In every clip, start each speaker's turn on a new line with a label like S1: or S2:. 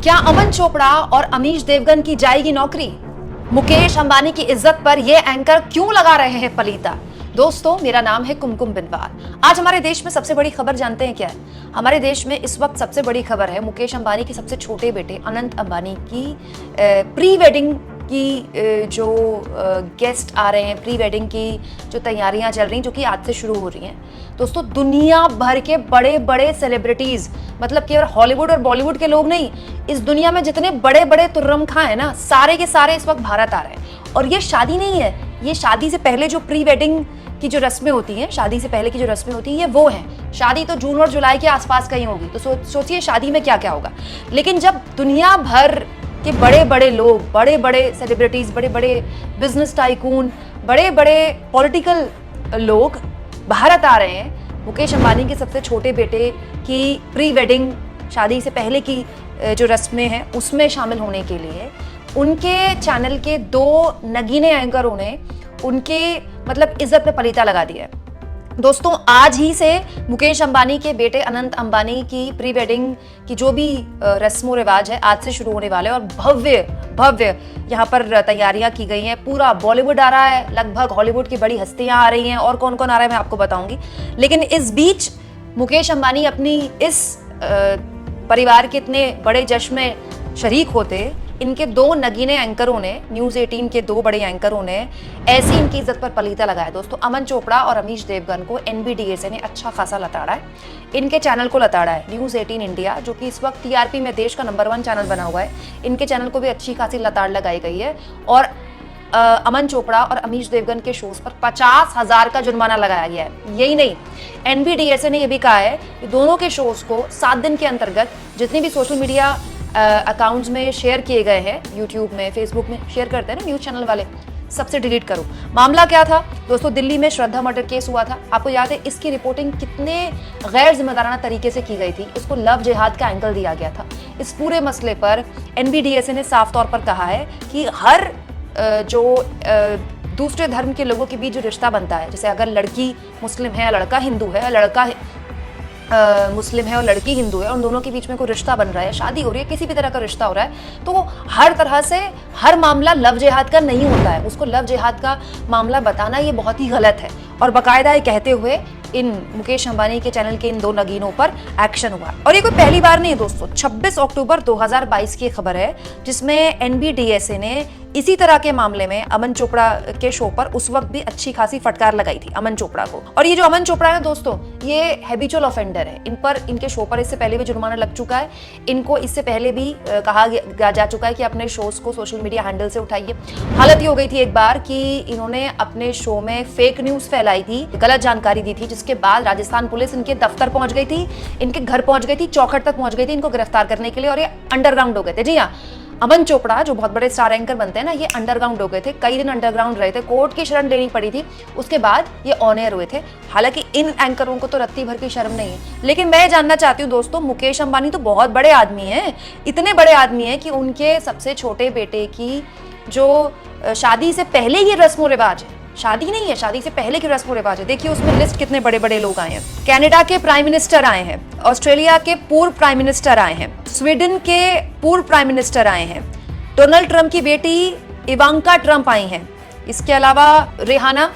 S1: क्या अमन चोपड़ा और अमीश देवगन की जाएगी नौकरी? मुकेश अंबानी की इज्जत पर ये एंकर क्यों लगा रहे हैं पलीता? दोस्तों, मेरा नाम है कुमकुम बिनवार। आज हमारे देश में सबसे बड़ी खबर जानते हैं क्या है? हमारे देश में इस वक्त सबसे बड़ी खबर है मुकेश अंबानी के सबसे छोटे बेटे अनंत अंबानी की प्री वेडिंग की जो गेस्ट आ रहे हैं, प्री वेडिंग की जो तैयारियां चल रही हैं, जो कि आज से शुरू हो रही हैं। दोस्तों, दुनिया भर के बड़े बड़े सेलिब्रिटीज, मतलब केवल हॉलीवुड और बॉलीवुड के लोग नहीं, इस दुनिया में जितने बड़े बड़े तुर्रम खां हैं ना, सारे के सारे इस वक्त भारत आ रहे हैं। और ये शादी नहीं है, ये शादी से पहले जो प्री वेडिंग की जो रस्में होती हैं, शादी से पहले की जो रस्में होती हैं, ये वो हैं। शादी तो जून और जुलाई के आसपास कहीं होगी, तो सोचिए शादी में क्या क्या होगा। लेकिन जब दुनिया भर के बड़े बड़े लोग, बड़े बड़े सेलिब्रिटीज, बड़े बड़े बिजनेस टाइकून, बड़े बड़े पॉलिटिकल लोग भारत आ रहे हैं मुकेश अंबानी के सबसे छोटे बेटे की प्री वेडिंग, शादी से पहले की जो रस्में हैं उसमें शामिल होने के लिए, उनके चैनल के 2 नगीने एंकरों ने उनके मतलब इज्जत पे पलीता लगा दिया है। दोस्तों, आज ही से मुकेश अंबानी के बेटे अनंत अंबानी की प्री वेडिंग की जो भी रस्मों रिवाज है आज से शुरू होने वाले हैं और भव्य भव्य यहाँ पर तैयारियां की गई हैं। पूरा बॉलीवुड आ रहा है, लगभग हॉलीवुड की बड़ी हस्तियां आ रही हैं, और कौन कौन आ रहा है मैं आपको बताऊंगी। लेकिन इस बीच मुकेश अंबानी अपनी इस परिवार के इतने बड़े जश्न में शरीक होते, इनके 2 नगीने एंकरों ने, न्यूज़ 18 के 2 बड़े एंकरों ने ऐसी इनकी इज्जत पर पलीता लगाया। दोस्तों, अमन चोपड़ा और अमीश देवगन को NBDSA ने अच्छा खासा लताड़ा है, इनके चैनल को लताड़ा है। न्यूज़ 18 इंडिया, जो कि इस वक्त TRP में देश का नंबर 1 चैनल बना हुआ है, इनके चैनल को भी अच्छी खासी लताड़ लगाई गई है। और अमन चोपड़ा और अमीश देवगन के शोज पर 50,000 का जुर्माना लगाया गया है। यही नहीं, NBDSA ने यह भी कहा है कि दोनों के शोज को 7 दिन के अंतर्गत जितनी भी सोशल मीडिया अकाउंट्स में शेयर किए गए हैं, यूट्यूब में, फेसबुक में शेयर करते हैं ना न्यूज चैनल वाले, सबसे डिलीट करो। मामला क्या था दोस्तों? दिल्ली में श्रद्धा मर्डर केस हुआ था, आपको याद है? इसकी रिपोर्टिंग कितने गैर जिम्मेदाराना तरीके से की गई थी, इसको लव जिहाद का एंगल दिया गया था। इस पूरे मसले पर NBDSA ने साफ तौर पर कहा है कि हर जो दूसरे धर्म के लोगों के बीच जो रिश्ता बनता है, जैसे अगर लड़की मुस्लिम है, लड़का हिंदू है, लड़का मुस्लिम है और लड़की हिंदू है, उन दोनों के बीच में कोई रिश्ता बन रहा है, शादी हो रही है, किसी भी तरह का रिश्ता हो रहा है, तो हर तरह से हर मामला लव जिहाद का नहीं होता है। उसको लव जिहाद का मामला बताना ये बहुत ही गलत है। और बाकायदा ये कहते हुए इन मुकेश अंबानी के चैनल के इन 2 नगीनों पर एक्शन हुआ। और ये कोई पहली बार नहीं है दोस्तों। 26 अक्टूबर 2022 की खबर है, जिसमें NBDSA ने इसी तरह के मामले में अमन चोपड़ा के शो पर उस वक्त भी अच्छी खासी फटकार लगाई थी अमन चोपड़ा को। और ये जो अमन चोपड़ा है दोस्तों, ये हैबिचुअल ऑफेंडर है। इन पर, इनके शो पर इससे पहले भी जुर्माना लग चुका है। इनको इससे पहले भी कहा जा चुका है कि अपने शोज को सोशल मीडिया हैंडल से उठाइए। हालत ये हो गई थी एक बार कि इन्होंने अपने शो में फेक न्यूज फैलाई थी, गलत जानकारी दी थी, जिसके बाद राजस्थान पुलिस इनके दफ्तर पहुंच गई थी, इनके घर पहुंच गई थी, चौखट तक पहुंच गई थी इनको गिरफ्तार करने के लिए, और ये अंडरग्राउंड हो गए थे। जी हाँ, अमन चोपड़ा जो बहुत बड़े स्टार एंकर बनते हैं ना, ये अंडरग्राउंड हो गए थे, कई दिन अंडरग्राउंड रहे थे, कोर्ट की शरण लेनी पड़ी थी, उसके बाद ये ऑन एयर हुए थे। हालांकि इन एंकरों को तो रत्ती भर की शर्म नहीं है। लेकिन मैं जानना चाहती हूँ दोस्तों, मुकेश अंबानी तो बहुत बड़े आदमी हैं, इतने बड़े आदमी हैं कि उनके सबसे छोटे बेटे की जो शादी से पहले ये रस्मों रिवाज है, शादी नहीं है, शादी से पहले की रस्मों रिवाज है, देखिए उसमें लिस्ट कितने बड़े बड़े लोग आए हैं। कनाडा के प्राइम मिनिस्टर आए हैं, ऑस्ट्रेलिया के पूर्व प्राइम मिनिस्टर आए हैं, स्वीडन के पूर्व प्राइम मिनिस्टर आए हैं, डोनाल्ड ट्रंप की बेटी इवांका ट्रंप आई हैं। इसके अलावा रिहाना,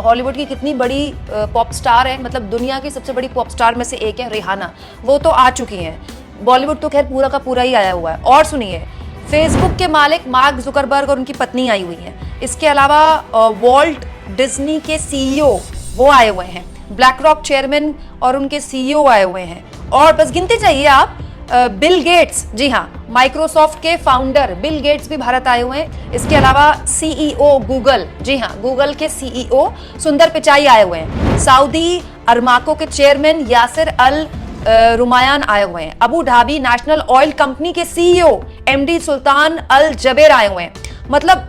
S1: हॉलीवुड की कितनी बड़ी पॉप स्टार है, मतलब दुनिया की सबसे बड़ी पॉप स्टार में से एक है रिहाना, वो तो आ चुकी हैं। बॉलीवुड तो खैर पूरा का पूरा ही आया हुआ है। और सुनिए, फेसबुक के मालिक मार्क जुकरबर्ग और उनकी पत्नी आई हुई हैं। इसके अलावा वॉल्ट डिज्नी के CEO वो आए हुए हैं, ब्लैक रॉक चेयरमैन और उनके CEO आए हुए हैं, और बस गिनते जाइए आप। बिल गेट्स, जी हाँ, माइक्रोसॉफ्ट के फाउंडर बिल गेट्स भी भारत आए हुए हैं। इसके अलावा CEO गूगल, जी हाँ, गूगल के CEO सुंदर पिचाई आए हुए हैं। सऊदी अरमाको के चेयरमैन यासिर अल रुमायान आए हुए हैं। Abu Dhabi national oil company के CEO MD सुल्तान अल जबेर आए हुए हैं। मतलब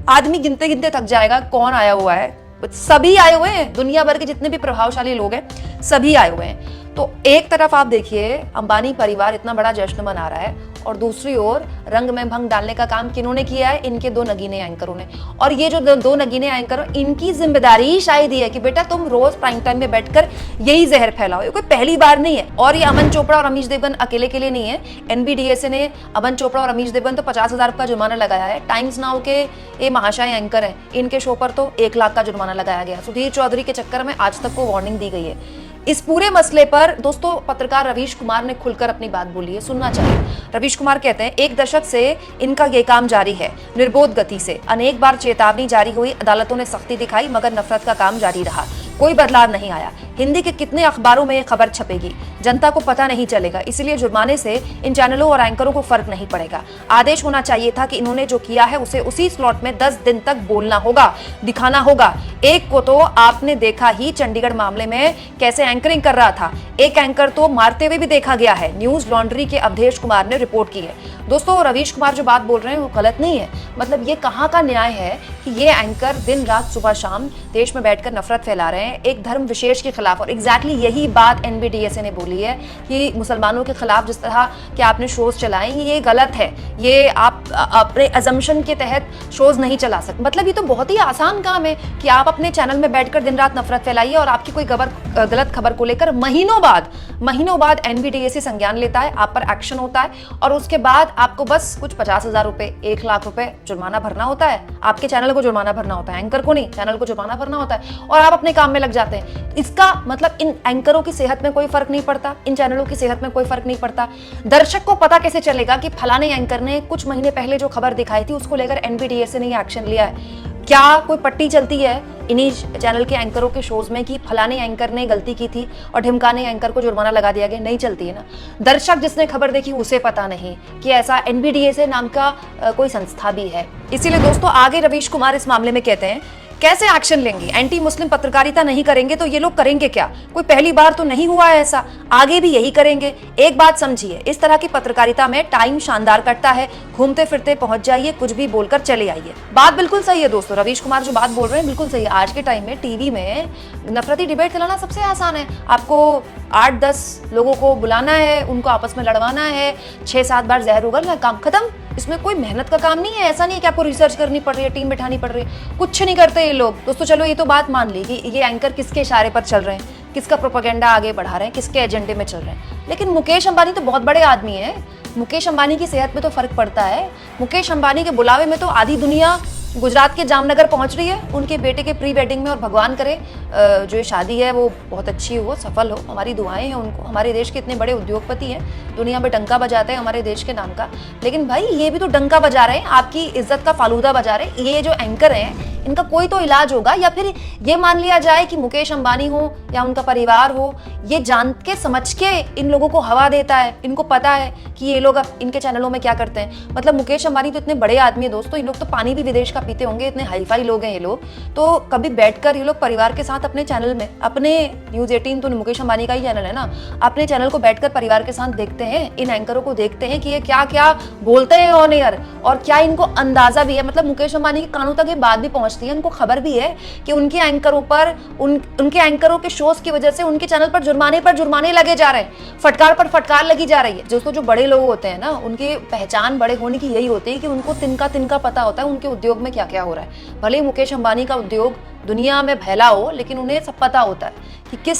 S1: आदमी गिनते गिनते थक जाएगा कौन आया हुआ है, सभी आए हुए हैं, दुनिया भर के जितने भी प्रभावशाली लोग हैं सभी आए हुए हैं। तो एक तरफ आप देखिए अंबानी परिवार इतना बड़ा जश्न मना रहा है और दूसरी ओर रंग में भंग डालने का काम किन्होंने किया है? इनके दो नगीने एंकरों ने। और ये जो दो नगीने एंकर, इनकी जिम्मेदारी ही शायद ये है कि बेटा तुम रोज प्राइम टाइम में बैठकर यही जहर फैलाओ। ये कोई पहली बार नहीं है। और ये अमन चोपड़ा और अमीश देवगन अकेले के लिए नहीं है। एनबीडीएसए ने अमन चोपड़ा और अमीश देवगन तो 50,000 का जुर्माना लगाया है। टाइम्स नाउ के ये महाशय एंकर है, इनके शो पर तो 1 लाख का जुर्माना लगाया गया। सुधीर चौधरी के चक्कर में आज तक को वार्निंग दी गई है। इस पूरे मसले पर दोस्तों पत्रकार रवीश कुमार ने खुलकर अपनी बात बोली है, सुनना चाहिए। रवीश कुमार कहते हैं, 1 दशक से इनका ये काम जारी है, निर्बोध गति से। अनेक बार चेतावनी जारी हुई, अदालतों ने सख्ती दिखाई, मगर नफरत का काम जारी रहा, कोई बदलाव नहीं आया। हिंदी के कितने अखबारों में ये खबर छपेगी, जनता को पता नहीं चलेगा। इसलिए जुर्माने से इन चैनलों और एंकरों को फर्क नहीं पड़ेगा। आदेश होना चाहिए था कि इन्होंने जो किया है उसे उसी स्लॉट में 10 दिन तक बोलना होगा, दिखाना होगा। एक को तो आपने देखा ही चंडीगढ़ मामले में कैसे एंकरिंग कर रहा था, एक एंकर तो मारते हुए भी देखा गया है। न्यूज लॉन्ड्री के अवधेश कुमार ने रिपोर्ट की है। दोस्तों रवीश कुमार जो बात बोल रहे हैं वो गलत नहीं है। मतलब ये कहाँ का न्याय है कि ये एंकर दिन रात सुबह शाम देश में बैठकर नफरत फैला रहे हैं एक धर्म विशेष के खिलाफ। और एग्जैक्टली यही बात एनबीडीएसए ने बोली है कि मुसलमानों के खिलाफ जिस तरह के आपने शोज चलाए ये गलत है, ये आप अपने अजम्पशन के तहत शोज नहीं चला सकते। मतलब ये तो बहुत ही आसान काम है कि आप अपने चैनल में बैठकर दिन रात नफरत फैलाइए और आपकी कोई गलत खबर को लेकर महीनों बाद एनबीडीएसए संज्ञान लेता है, आप पर एक्शन होता है और उसके बाद आपको बस कुछ 50,000 रुपए 1 लाख रुपए जुर्माना भरना होता है। आपके चैनल को जुर्माना भरना होता है, एंकर को नहीं, चैनल को जुर्माना भरना होता है और आप अपने काम में लग जाते हैं। इसका मतलब इन एंकरों की सेहत में कोई फर्क नहीं पड़ता, इन चैनलों की सेहत में कोई फर्क नहीं पड़ता। दर्शक को पता कैसे चलेगा कि फलाने एंकर ने कुछ महीने पहले जो खबर दिखाई थी उसको लेकर एनबीडीएसए ने एक्शन लिया है? क्या कोई पट्टी चलती है इन्हीं चैनल के एंकरों के शोज में कि फलाने एंकर ने गलती की थी और ढिमकाने एंकर को जुर्माना लगा दिया गया? नहीं चलती है ना। दर्शक जिसने खबर देखी उसे पता नहीं कि ऐसा एनबीडीएसए नाम का कोई संस्था भी है। इसीलिए दोस्तों आगे रवीश कुमार इस मामले में कहते हैं, कैसे एक्शन लेंगे? एंटी मुस्लिम पत्रकारिता नहीं करेंगे तो ये लोग करेंगे क्या? कोई पहली बार तो नहीं हुआ है ऐसा, आगे भी यही करेंगे। एक बात समझिए, इस तरह की पत्रकारिता में टाइम शानदार कटता है, घूमते फिरते पहुंच जाइए, कुछ भी बोलकर चले आइए। बात बिल्कुल सही है दोस्तों, रवीश कुमार जो बात बोल रहे हैं बिल्कुल सही है। आज के टाइम में टीवी में नफरती डिबेट चलाना सबसे आसान है। आपको 8-10 लोगों को बुलाना है, उनको आपस में लड़वाना है, 6-7 बार जहर उगलना, काम खत्म। इसमें कोई मेहनत का काम नहीं है। ऐसा नहीं है कि आपको रिसर्च करनी पड़ रही है, टीम बैठानी पड़ रही है, कुछ नहीं करते ये लोग। दोस्तों चलो ये तो बात मान ली कि ये एंकर किसके इशारे पर चल रहे हैं, किसका प्रोपेगेंडा आगे बढ़ा रहे हैं, किसके एजेंडे में चल रहे हैं। लेकिन मुकेश अंबानी तो बहुत बड़े आदमी है, मुकेश अंबानी की सेहत में तो फर्क पड़ता है। मुकेश अंबानी के बुलावे में तो आधी दुनिया गुजरात के जामनगर पहुंच रही है उनके बेटे के प्री वेडिंग में। और भगवान करे जो ये शादी है वो बहुत अच्छी हो, सफल हो, हमारी दुआएं हैं उनको। हमारे देश के इतने बड़े उद्योगपति हैं, दुनिया में डंका बजाते हैं हमारे देश के नाम का। लेकिन भाई ये भी तो डंका बजा रहे हैं, आपकी इज्जत का फालूदा बजा रहे हैं। ये जो एंकर हैं इनका कोई तो इलाज होगा, या फिर ये मान लिया जाए कि मुकेश अंबानी हो या उनका परिवार हो, ये जान के समझ के इन लोगों को हवा देता है। इनको पता है कि ये लोग अब इनके चैनलों में क्या करते हैं। मतलब मुकेश अंबानी तो इतने बड़े आदमी है दोस्तों, इन लोग तो पानी भी विदेश का पीते होंगे, इतने हाईफाई लोग हैं ये लोग। तो कभी बैठकर ये लोग परिवार के साथ अपने चैनल में, अपने न्यूज़ 18 तो मुकेश अंबानी का ही चैनल है ना, अपने चैनल को बैठकर परिवार के साथ देखते हैं, इन एंकरों को देखते हैं कि ये क्या क्या बोलते हैं ऑन एयर, और क्या इनको अंदाजा भी है। मतलब मुकेश अंबानी के कानों तक ये बात भी पहुंचती है, उनको खबर भी है कि उनके एंकरों पर, उनके एंकरों के शोज की वजह से उनके चैनल पर जुर्माने लगे जा रहे हैं, फटकार पर फटकार लगी जा रही है। दोस्तों जो बड़े लोग होते हैं ना, उनकी पहचान बड़े होने की यही होती है कि उनको तिनका तिनका पता होता है उनके उद्योग में क्या क्या हो रहा है। भले ही मुकेश अंबानी का उद्योग दुनिया में फैला हो, लेकिन उन्हें सब पता होता है कि किस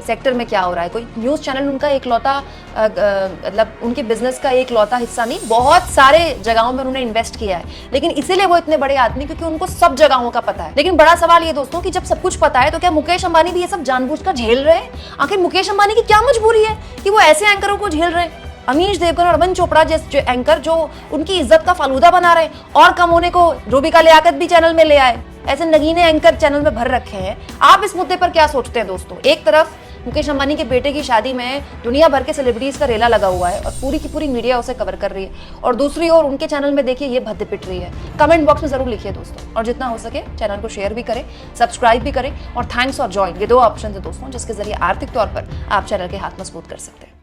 S1: सेक्टर में क्या हो रहा है। कोई न्यूज़ चैनल उनका एकलौता मतलब उनके बिजनेस का एकलौता हिस्सा नहीं, बहुत सारे जगहों में उन्होंने इन्वेस्ट किया है। लेकिन इसीलिए वो इतने बड़े आदमी, क्योंकि उनको सब जगहों का पता है। लेकिन बड़ा सवाल ये दोस्तों कि जब सब कुछ पता है तो क्या मुकेश अंबानी भी ये सब जानबूझकर झेल रहे हैं? आखिर मुकेश अंबानी की क्या मजबूरी है कि वो ऐसे एंकरों को झेल रहे हैं? अमीश देवगन और अमन चोपड़ा जैसे एंकर जो उनकी इज्जत का फालूदा बना रहे हैं, और कम होने को रूबिका लियाकत भी चैनल में ले आए, ऐसे नगीने एंकर चैनल में भर रखे हैं। आप इस मुद्दे पर क्या सोचते हैं दोस्तों? एक तरफ मुकेश अंबानी के बेटे की शादी में दुनिया भर के सेलिब्रिटीज का रेला लगा हुआ है और पूरी की पूरी मीडिया उसे कवर कर रही है, और दूसरी ओर उनके चैनल में देखिए ये भद्दे पिट रही है। कमेंट बॉक्स में जरूर लिखिए दोस्तों, और जितना हो सके चैनल को शेयर भी करें, सब्सक्राइब भी करें, और थैंक्स और ज्वाइन, ये 2 ऑप्शन है दोस्तों जिसके जरिए आर्थिक तौर पर आप चैनल के हाथ मजबूत कर सकते हैं।